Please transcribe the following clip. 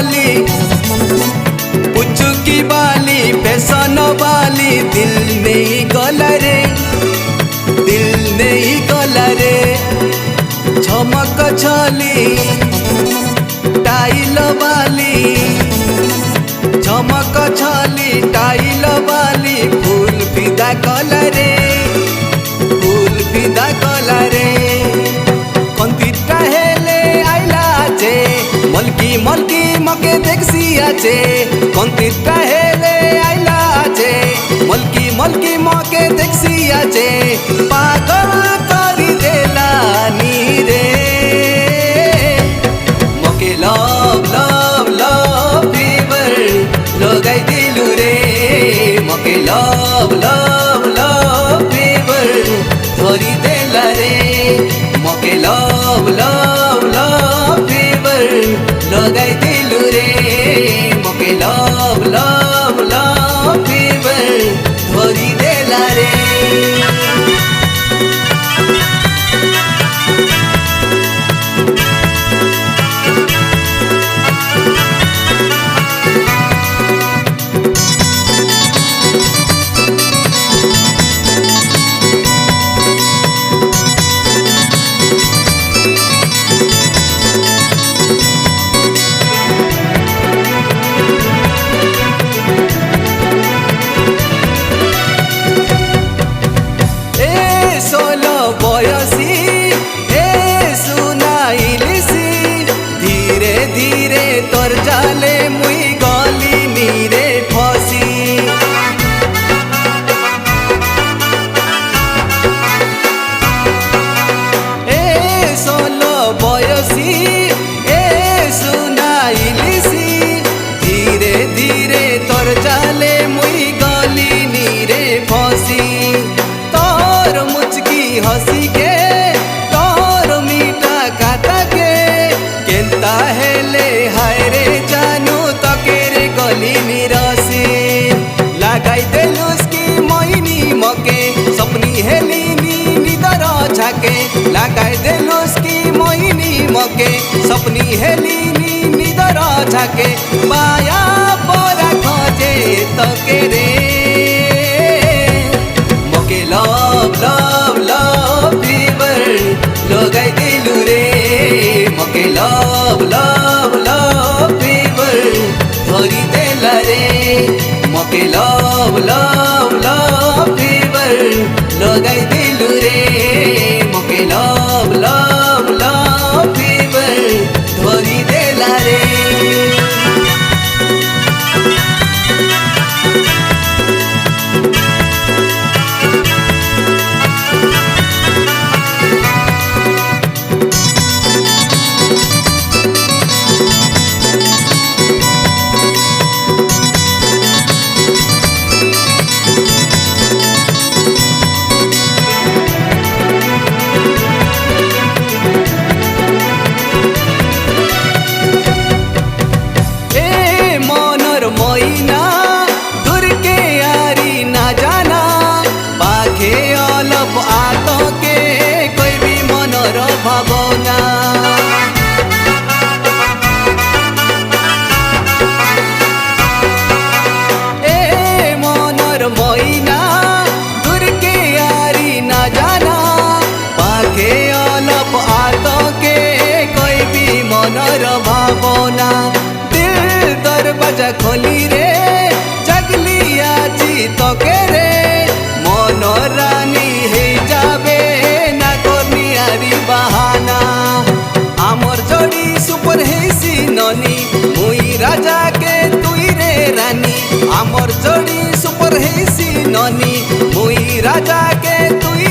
बाली पुचुकी बाली फैशन वाली दिल नहीं गला रे, दिल नहीं गला रे। झमक छली टाइल वाली, झमक छली टाइल वाली फूल फिदा कला रे, फूल फिदा कला रे। कंतिटा हेले आइला जे मलकी मलकी मके देखसी आचे, कंतिटा हेले आइला जे मलकी मलकी मके देखसी आचे। पागल करी देला नी रे मके लव लव लव फीवर लगाई दिलु रे, मके लव लव लव फीवर धरी देला रे, मके लव लव लव फीवर लगाई दिलु रे, मके लव लव लव फीवर धरी देला रे। बयसी हे सुनाइलिसी धीरे धीरे तोर जाले मुई गली नीरे फसी। ए सोलो बयसी हे सुनाइलिसी धीरे धीरे तोर जाले मुई गली नीरे फसी। तोर मुचकी हसी के तोर मीठा खाता के केंता हेले हाय रे जानू तके रे गली निरसी। लगाई देलुस की मोइनी मके सपनी हेली नी निदर झाके, लगाई देलुस की मोइनी मके सपनी हेली नी निदर झाके। माया पोरा खोजे तके रे मके लव लव लव फीवर लगाई दिलु रे, मके लव लव लव फीवर धरी देला रे, मके लव लव लव फीवर लगाई दिलु रे, मके लव लव लव फीवर धरी देला रे। मोइना दूर के यारी ना जाना पाखे अलप आतो के कोई भी मनर भावना। ए मनर मोइना दूर के यारी ना जाना पाखे अलप आतो के कोई भी मनर भावना। दरवाजा खोली रे जगली आजी तके रे मन रानी हे जाबे ना करनी आरी बहाना। आमर जोड़ी सुपर हेसी ननी मुई राजा के तुई रे रानी, आमर जोड़ी सुपर हेसी ननी मुई राजा के तुई